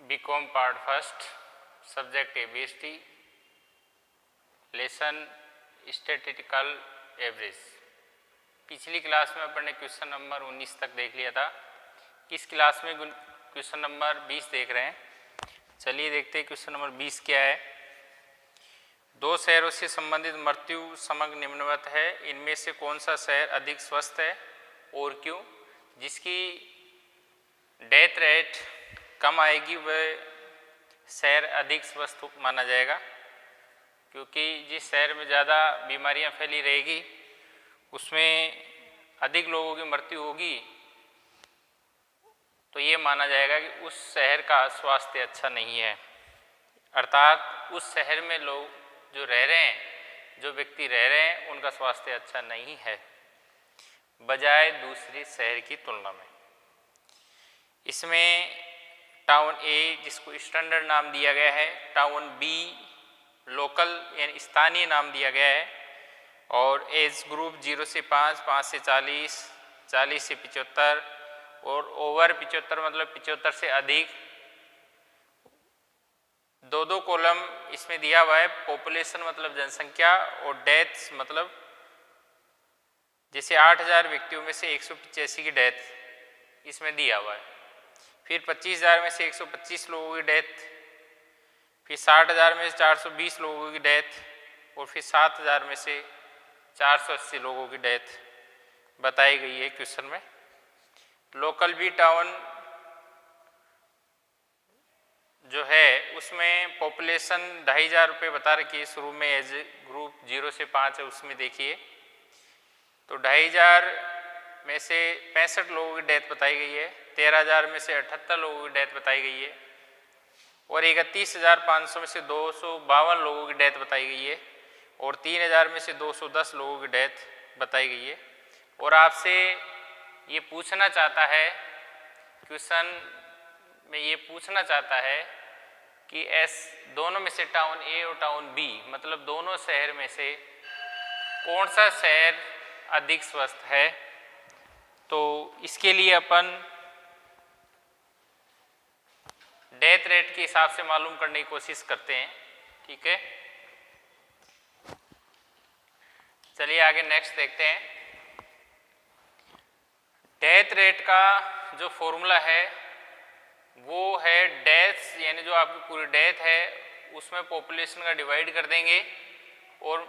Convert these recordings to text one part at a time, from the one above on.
BCom part first subject ABST lesson statistical average. पिछली class में अपन ने क्वेश्चन नंबर 19 तक देख लिया था। इस क्लास में क्वेश्चन नंबर 20 देख रहे हैं। चलिए देखते हैं क्वेश्चन नंबर 20 क्या है। दो शहरों से संबंधित मृत्यु समग्र निम्नवत है, इनमें से कौन सा शहर अधिक स्वस्थ है और क्यों? जिसकी डेथ रेट कम आएगी वह शहर अधिक स्वस्थ माना जाएगा, क्योंकि जिस शहर में ज़्यादा बीमारियां फैली रहेगी उसमें अधिक लोगों की मृत्यु होगी, तो ये माना जाएगा कि उस शहर का स्वास्थ्य अच्छा नहीं है। अर्थात उस शहर में लोग जो रह रहे हैं, जो व्यक्ति रह रहे हैं, उनका स्वास्थ्य अच्छा नहीं है बजाय दूसरे शहर की तुलना में। इसमें टाउन ए जिसको स्टैंडर्ड नाम दिया गया है, टाउन बी लोकल यानी स्थानीय नाम दिया गया है, और एज ग्रुप 0 से 5, 5 से 40, 40 से 75 और ओवर 75 मतलब 75 से अधिक। दो कॉलम इसमें दिया हुआ है। पॉपुलेशन मतलब जनसंख्या और डेथ्स मतलब जैसे 8000 व्यक्तियों में से 185 की डेथ इसमें दिया हुआ है। फिर 25000 में से 125 लोगों की डेथ, फिर 60000 में से 420 लोगों की डेथ, और फिर 7000 में से 480 लोगों की डेथ बताई गई है क्वेश्चन में। लोकल बी टाउन जो है उसमें पॉपुलेशन 2500 रुपये बता रखी है शुरू में। एज ग्रुप 0 से 5 है, उसमें देखिए तो 2500 में से 65 लोगों की डेथ बताई गई है, 13000 में से 78 लोगों की डेथ बताई गई है, और 31500 में से 252 लोगों की डेथ बताई गई है, और 3000 में से 210 लोगों की डेथ बताई गई है। और आपसे ये पूछना चाहता है, क्वेश्चन में ये पूछना चाहता है कि दोनों में से टाउन ए और टाउन बी मतलब दोनों शहर में से कौन सा शहर अधिक स्वस्थ है। तो इसके लिए अपन डेथ रेट के हिसाब से मालूम करने की कोशिश करते हैं, ठीक है। चलिए आगे नेक्स्ट देखते हैं। डेथ रेट का जो फॉर्मूला है वो है डेथ्स, यानी जो आपकी पूरी डेथ है उसमें पॉपुलेशन का डिवाइड कर देंगे और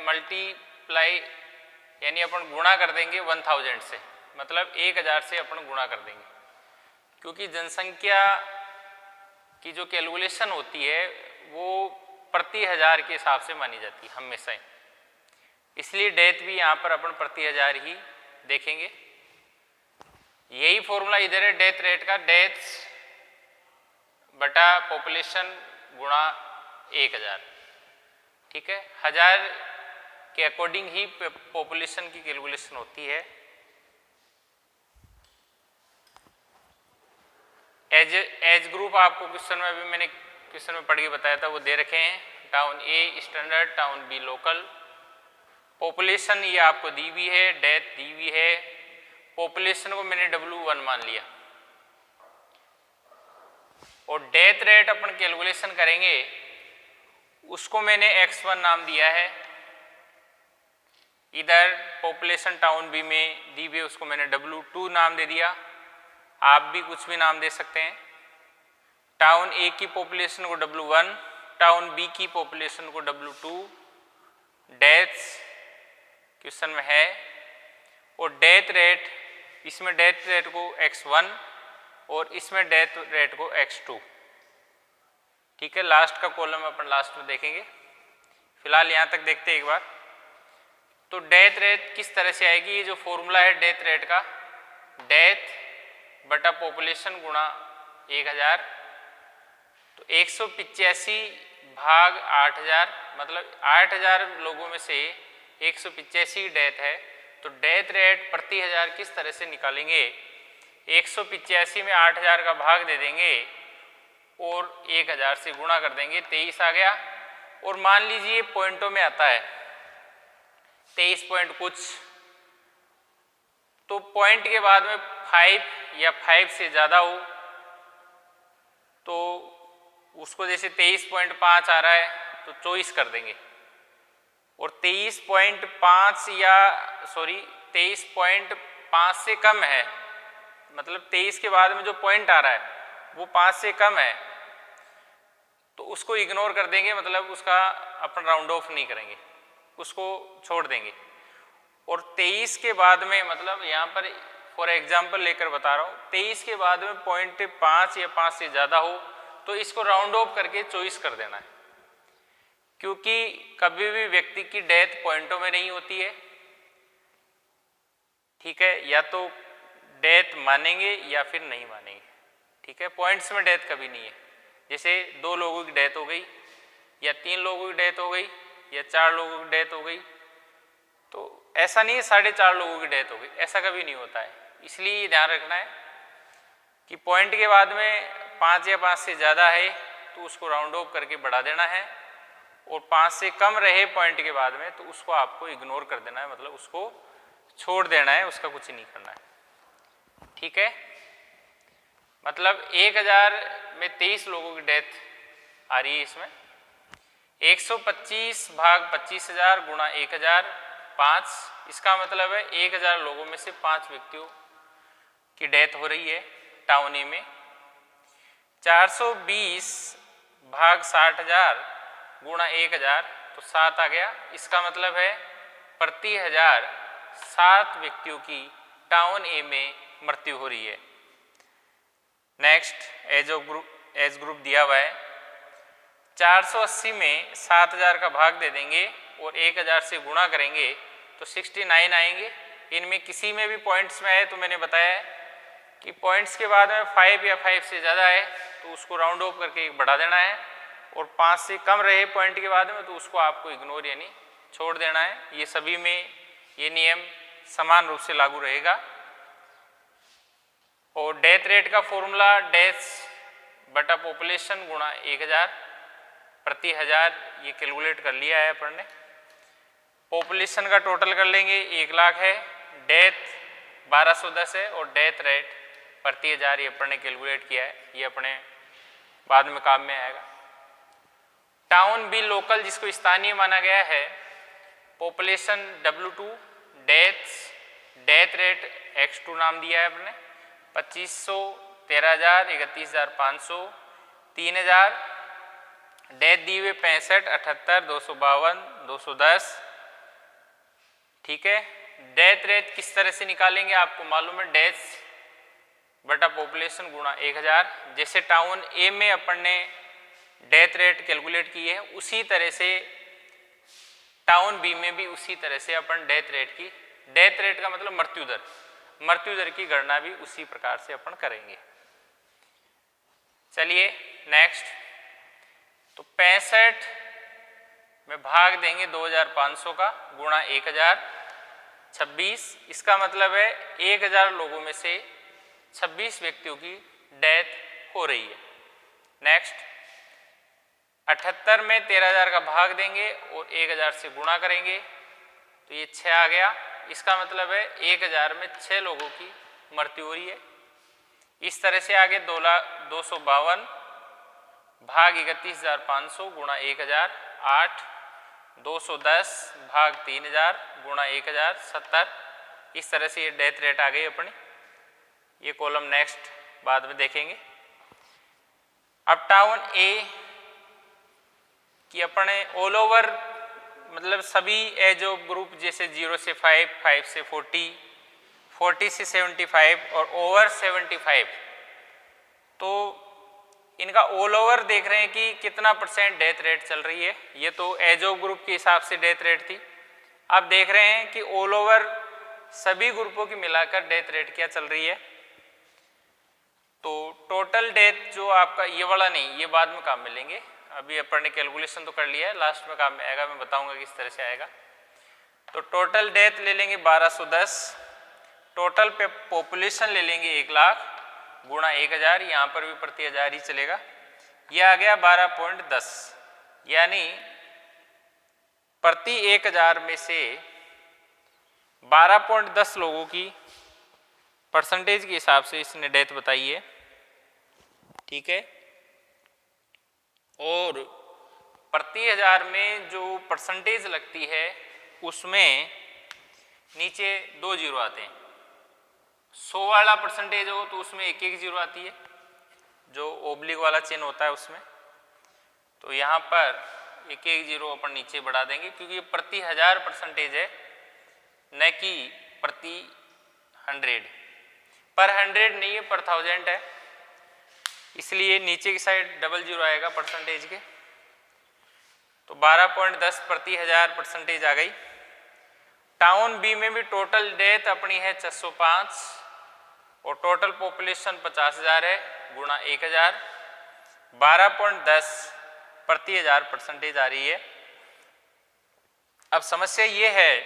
मल्टीप्लाई यानी अपन गुणा कर देंगे 1000 से, मतलब 1000 से अपन गुणा कर देंगे, क्योंकि जनसंख्या की जो कैलकुलेशन होती है वो प्रति हजार के हिसाब से मानी जाती है हमेशा ही, इसलिए डेथ भी यहाँ पर अपन प्रति हजार ही देखेंगे। यही फॉर्मूला इधर है डेथ रेट का, डेथ्स बटा पॉपुलेशन गुणा 1000, ठीक है। 1000 के अकॉर्डिंग ही पॉपुलेशन की कैलकुलेशन होती है। एज ग्रुप आपको क्वेश्चन में, अभी मैंने क्वेश्चन में पढ़ के बताया था, वो दे रखे हैं। Town A standard, town B local. Population ये आपको दी हुई है, डेथ दी हुई है। पॉपुलेशन को मैंने W1 मान लिया, और डेथ रेट अपन कैलकुलेशन करेंगे उसको मैंने X1 नाम दिया है। इधर पॉपुलेशन टाउन बी में दी हुई है, उसको मैंने W2 नाम दे दिया। आप भी कुछ भी नाम दे सकते हैं। टाउन ए की पॉपुलेशन को W1, टाउन बी की पॉपुलेशन को W2, डेथ्स क्वेश्चन में है, और डेथ रेट इसमें डेथ रेट को X1 और इसमें डेथ रेट को X2, ठीक है। लास्ट का कॉलम अपन लास्ट में देखेंगे, फिलहाल यहाँ तक देखते हैं एक बार। तो डेथ रेट किस तरह से आएगी, ये जो फॉर्मूला है डेथ रेट का, डेथ बटा पॉपुलेशन गुणा 1000, तो 185 भाग 8000 मतलब 8000 लोगों में से 185 डेथ है, तो डेथ रेट प्रति हजार किस तरह से निकालेंगे। 185 में 8000 का भाग दे देंगे और 1000 से गुणा कर देंगे, 23 आ गया। और मान लीजिए पॉइंटों में आता है 23 पॉइंट कुछ, तो पॉइंट के बाद में 5 या 5 से ज़्यादा हो तो उसको जैसे 23.5 आ रहा है तो 24 कर देंगे, और 23.5 या 23.5 से कम है, मतलब 23 के बाद में जो पॉइंट आ रहा है वो 5 से कम है, तो उसको इग्नोर कर देंगे, मतलब उसका अपन राउंड ऑफ नहीं करेंगे, उसको छोड़ देंगे। और 23 के बाद में, मतलब यहाँ पर फॉर एग्जांपल लेकर बता रहा हूँ, 23 के बाद में 0.5 या 5 से ज़्यादा हो तो इसको राउंड ऑफ करके 24 कर देना है, क्योंकि कभी भी व्यक्ति की डेथ पॉइंटों में नहीं होती है, ठीक है, या तो डेथ मानेंगे या फिर नहीं मानेंगे, ठीक है, पॉइंट्स में डेथ कभी नहीं है। जैसे 2 लोगों की डेथ हो गई या 3 लोगों की डेथ हो गई या 4 लोगों की डेथ हो गई, तो ऐसा नहीं है 4.5 लोगों की डेथ हो गई, ऐसा कभी नहीं होता है। इसलिए ये ध्यान रखना है कि पॉइंट के बाद में 5 या 5 से ज़्यादा है तो उसको राउंड ऑफ करके बढ़ा देना है, और 5 से कम रहे पॉइंट के बाद में तो उसको आपको इग्नोर कर देना है, मतलब उसको छोड़ देना है, उसका कुछ नहीं करना है, ठीक है। मतलब 1000 में 23 लोगों की डेथ आ रही है, इसमें 125 भाग 25,000 गुणा 1000 5, इसका मतलब है 1000 लोगों में से 5 व्यक्तियों की डेथ हो रही है टाउन ए में। 420 भाग 60,000 गुणा 1000 तो 7 आ गया, इसका मतलब है प्रति 1000 7 व्यक्तियों की टाउन ए में मृत्यु हो रही है। नेक्स्ट एज ग्रुप दिया हुआ है, 480 में 7000 का भाग दे देंगे और 1000 से गुणा करेंगे तो 69 आएंगे। इनमें किसी में भी पॉइंट्स में आए तो मैंने बताया है कि पॉइंट्स के बाद में 5 या 5 से ज़्यादा है तो उसको राउंड ऑफ करके बढ़ा देना है, और 5 से कम रहे पॉइंट के बाद में तो उसको आपको इग्नोर यानी छोड़ देना है। ये सभी में ये नियम समान रूप से लागू रहेगा। और डेथ रेट का फॉर्मूला डेथ्स बटा पॉपुलेशन गुणा 1000 प्रति 1000, ये कैलकुलेट कर लिया है अपन ने। पॉपुलेशन का टोटल कर लेंगे, 1 लाख है, डेथ 1210 है, और डेथ रेट प्रति 1000 ये अपन ने कैलकुलेट किया है, ये अपने बाद में काम में आएगा। टाउन बी लोकल जिसको स्थानीय माना गया है, population W2, death rate X2 नाम दिया है अपने, 2500, 13,000, 31,500, 3,000, डेथ दी हुए 65, 78, 252, 210, ठीक है। डेथ रेट किस तरह से निकालेंगे आपको मालूम है, डेथ्स बटा पॉपुलेशन गुणा 1000। जैसे टाउन ए में अपन ने डेथ रेट कैलकुलेट की है उसी तरह से टाउन बी में भी उसी तरह से अपन डेथ रेट का मतलब मृत्यु दर की गणना भी उसी प्रकार से अपन करेंगे। चलिए नेक्स्ट, तो 65 में भाग देंगे 2500 का गुणा 1000, 26, इसका मतलब है 1000 लोगों में से 26 व्यक्तियों की डेथ हो रही है। नेक्स्ट, 78 में 13,000 का भाग देंगे और 1000 से गुणा करेंगे तो ये 6 आ गया, इसका मतलब है 1000 में 6 लोगों की मृत्यु हो रही है। इस तरह से आगे 252 भाग 31,500 गुणा 1000 8, 210 भाग 3000 गुणा 1000 70, इस तरह से ये डेथ रेट आ गई अपनी। ये कॉलम नेक्स्ट बाद में देखेंगे। अब टाउन ए कि अपने ऑल ओवर मतलब सभी एज ऑफ ग्रुप जैसे 0 से 5, 5 से 40, 40 से 75 और ओवर 75, तो इनका ऑल ओवर देख रहे हैं कि कितना % डेथ रेट चल रही है। ये तो एज ऑफ ग्रुप के हिसाब से डेथ रेट थी। अब देख रहे हैं कि ऑल ओवर सभी ग्रुपों की मिलाकर डेथ रेट क्या चल रही है। तो टोटल डेथ जो आपका ये वाला नहीं, ये बाद में काम में लेंगे, अभी अपन ने कैलकुलेशन तो कर लिया है, लास्ट में काम में आएगा, मैं बताऊंगा किस तरह से आएगा। तो टोटल डेथ ले लेंगे 1210, टोटल पे पॉपुलेशन ले लेंगे 1 लाख गुणा 1000, यहाँ पर भी प्रति 1000 ही चलेगा, यह आ गया 12.10, यानी प्रति 1000 में से 12.10 लोगों की परसेंटेज के हिसाब से इसने डेथ बताई है, ठीक है। और प्रति हजार में जो परसेंटेज लगती है उसमें नीचे 2 जीरो आते हैं। 100 वाला परसेंटेज हो तो उसमें 1-1 जीरो आती है, जो ओब्लिक वाला चिन्ह होता है उसमें। तो यहाँ पर 1-1 जीरो अपन नीचे बढ़ा देंगे, क्योंकि ये प्रति हजार परसेंटेज है, न कि प्रति 100। पर 100 नहीं है, पर 1000 है, इसलिए नीचे की साइड डबल जीरो आएगा परसेंटेज के। तो 12.10 प्रति हजार परसेंटेज आ गई। टाउन बी में भी टोटल डेथ अपनी है 605 और टोटल पॉपुलेशन 50,000 है, गुणा 1000, 12.10 प्रति हजार परसेंटेज आ रही है। अब समस्या ये है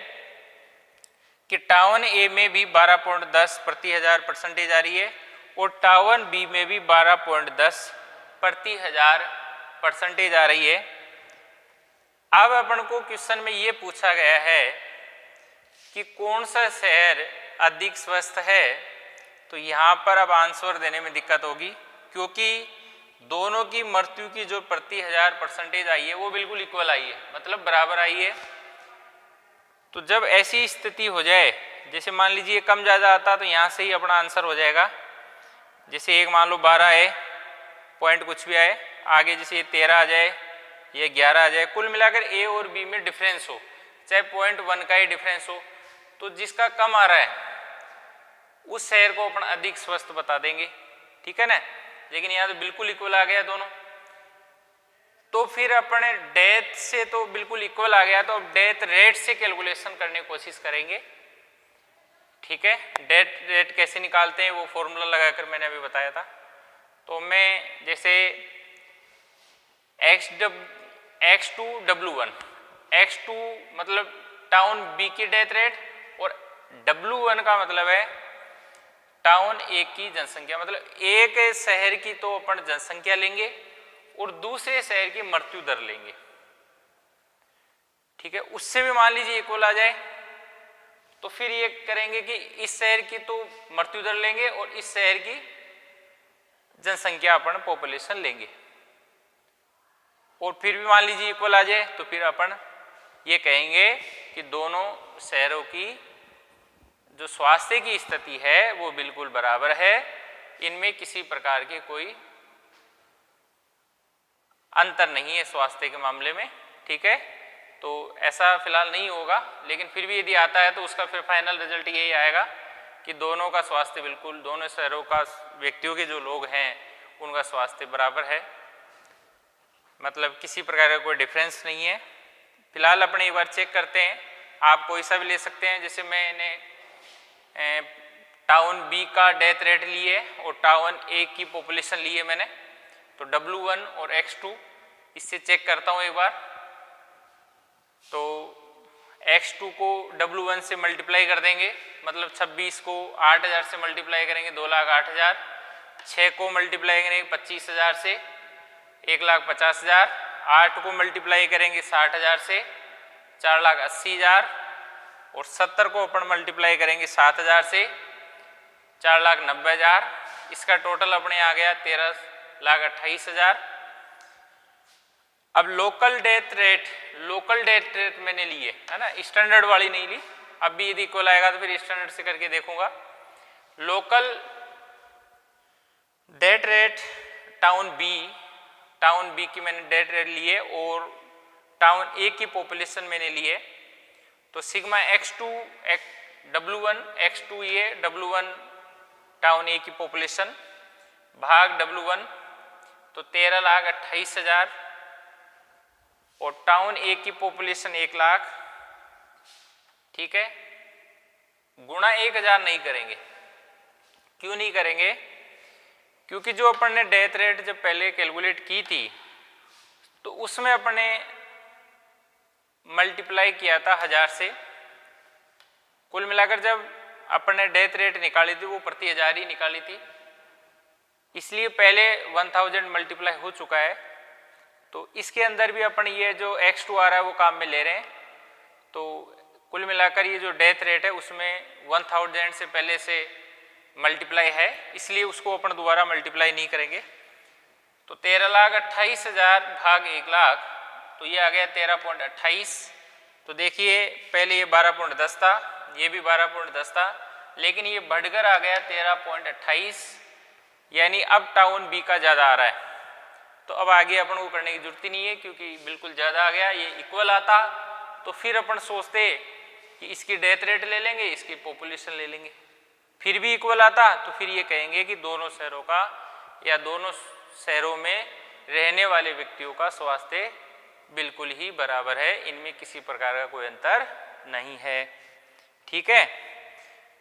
कि टाउन ए में भी 12.10 प्रति हजार परसेंटेज आ रही है और टाउन बी में भी 12.10 प्रति हजार परसेंटेज आ रही है। अब अपन को क्वेश्चन में ये पूछा गया है कि कौन सा शहर अधिक स्वस्थ है, तो यहाँ पर अब आंसर देने में दिक्कत होगी, क्योंकि दोनों की मृत्यु की जो प्रति हजार परसेंटेज आई है वो बिल्कुल इक्वल आई है, मतलब बराबर आई है। तो जब ऐसी स्थिति हो जाए, जैसे मान लीजिए कम ज़्यादा आता, तो यहाँ से ही अपना आंसर हो जाएगा। जैसे एक मान लो 12 है, पॉइंट कुछ भी आए, आगे जैसे ये 13 आ जाए, ये 11 आ जाए, कुल मिलाकर ए और बी में डिफरेंस हो, चाहे 0.1 का ही डिफरेंस हो, तो जिसका कम आ रहा है उस शहर को अपन अधिक स्वस्थ बता देंगे, ठीक है ना। लेकिन यहाँ तो बिल्कुल इक्वल आ गया दोनों, तो फिर अपने डेथ से तो बिल्कुल इक्वल आ गया, तो अब डेथ रेट से कैलकुलेशन करने की कोशिश करेंगे, ठीक है। डेथ रेट कैसे निकालते हैं वो फॉर्मूला लगाकर मैंने अभी बताया था। तो मैं जैसे x2W1, x2 मतलब टाउन बी की डेथ रेट और W1 का मतलब है टाउन ए की जनसंख्या, मतलब एक शहर की तो अपन जनसंख्या लेंगे और दूसरे शहर की मृत्यु दर लेंगे, ठीक है। उससे भी मान लीजिए इक्वल आ जाए तो फिर ये करेंगे कि इस शहर की तो मृत्यु दर लेंगे और इस शहर की जनसंख्या अपन पॉपुलेशन लेंगे, और फिर भी मान लीजिए इक्वल आ जाए तो फिर अपन ये कहेंगे कि दोनों शहरों की जो स्वास्थ्य की स्थिति है वो बिल्कुल बराबर है, इनमें किसी प्रकार की कोई अंतर नहीं है स्वास्थ्य के मामले में, ठीक है। तो ऐसा फिलहाल नहीं होगा, लेकिन फिर भी यदि आता है तो उसका फिर फाइनल रिजल्ट यही आएगा कि दोनों का स्वास्थ्य बिल्कुल, दोनों शहरों का व्यक्तियों के जो लोग हैं उनका स्वास्थ्य बराबर है, मतलब किसी प्रकार का कोई डिफरेंस नहीं है। फिलहाल अपने एक बार चेक करते हैं, आप कोई सा भी ले सकते हैं। जैसे मैंने टाउन बी का डेथ रेट लिए और टाउन ए की पॉपुलेशन ली है मैंने, तो W1 और x2 इससे चेक करता हूँ एक बार। तो x2 को W1 से मल्टीप्लाई कर देंगे, मतलब 26 को 8000 से मल्टीप्लाई करेंगे 2,08,000, 6 को मल्टीप्लाई करेंगे 25,000 से 1,50,000, 8 को मल्टीप्लाई करेंगे 60,000 से 4,80,000 और 70 को अपन मल्टीप्लाई करेंगे 7,000 से 4,90,000। इसका टोटल अपने आ गया 13,28,000। अब लोकल डेथ रेट मैंने ली है ना, स्टैंडर्ड वाली नहीं ली। अब भी यदि इक्वल आएगा तो फिर स्टैंडर्ड से करके देखूंगा। Local death rate town B की मैंने डेथ रेट ली है और टाउन ए की पॉपुलेशन मैंने ली है, तो सिग्मा x2 W1 x2 ये W1 टाउन ए की पॉपुलेशन भाग W1, तो 13,28,000 और टाउन ए की पॉपुलेशन 1,00,000, ठीक है, गुणा 1,000 नहीं करेंगे। क्यों नहीं करेंगे? क्योंकि जो अपन ने डेथ रेट जब पहले कैलकुलेट की थी तो उसमें अपन ने मल्टीप्लाई किया था 1000 से। कुल मिलाकर जब अपन ने डेथ रेट निकाली थी वो प्रति 1000 ही निकाली थी, इसलिए पहले 1000 मल्टीप्लाई हो चुका है। तो इसके अंदर भी अपन ये जो x2 आ रहा है वो काम में ले रहे हैं, तो कुल मिलाकर ये जो डेथ रेट है उसमें 1000 से पहले से मल्टीप्लाई है, इसलिए उसको अपन दोबारा मल्टीप्लाई नहीं करेंगे। तो 13,28,000 भाग 1,00,000, तो ये आ गया 13.28। तो देखिए पहले ये 12.10 था, ये भी 12.10 था, लेकिन ये बढ़कर आ गया 13.28, यानी अब टाउन बी का ज़्यादा आ रहा है। तो अब आगे अपन को करने की जरूरत ही नहीं है क्योंकि बिल्कुल ज़्यादा आ गया, ये इक्वल आता तो फिर अपन सोचते कि इसकी डेथ रेट ले लेंगे, इसकी पॉपुलेशन ले लेंगे, फिर भी इक्वल आता तो फिर ये कहेंगे कि दोनों शहरों का या दोनों शहरों में रहने वाले व्यक्तियों का स्वास्थ्य बिल्कुल ही बराबर है, इनमें किसी प्रकार का कोई अंतर नहीं है। ठीक है,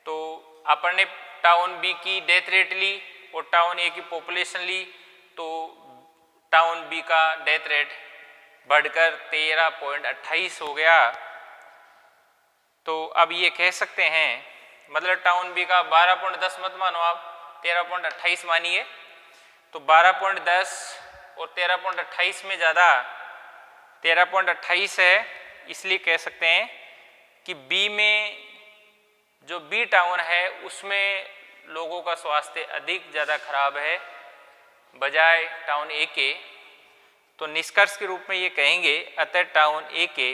तो अपन ने टाउन बी की डेथ रेट ली और टाउन ए की पॉपुलेशन ली, तो टाउन बी का डेथ रेट बढ़कर 13.28 हो गया। तो अब ये कह सकते हैं, मतलब टाउन बी का 12.10 मत मानो आप, 13.28 मानिए, तो 12.10 और 13.28 में ज़्यादा 13.28 है, इसलिए कह सकते हैं कि बी में जो बी टाउन है उसमें लोगों का स्वास्थ्य अधिक ज़्यादा खराब है बजाय टाउन ए के। तो निष्कर्ष के रूप में ये कहेंगे, अतः टाउन ए के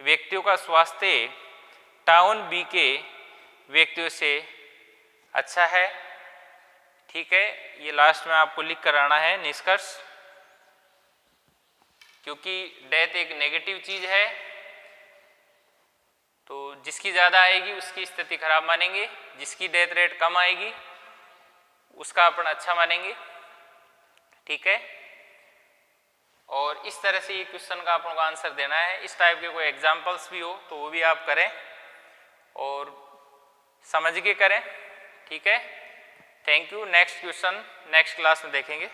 व्यक्तियों का स्वास्थ्य टाउन बी के व्यक्तियों से अच्छा है। ठीक है, ये लास्ट में आपको लिख कर आना है निष्कर्ष, क्योंकि डेथ एक नेगेटिव चीज है, तो जिसकी ज़्यादा आएगी उसकी स्थिति खराब मानेंगे, जिसकी डेथ रेट कम आएगी उसका अपन अच्छा मानेंगे। ठीक है, और इस तरह से ये क्वेश्चन का अपन को आंसर देना है। इस टाइप के कोई एग्जाम्पल्स भी हो तो वो भी आप करें और समझ के करें। ठीक है, thank you. Next question next class में देखेंगे।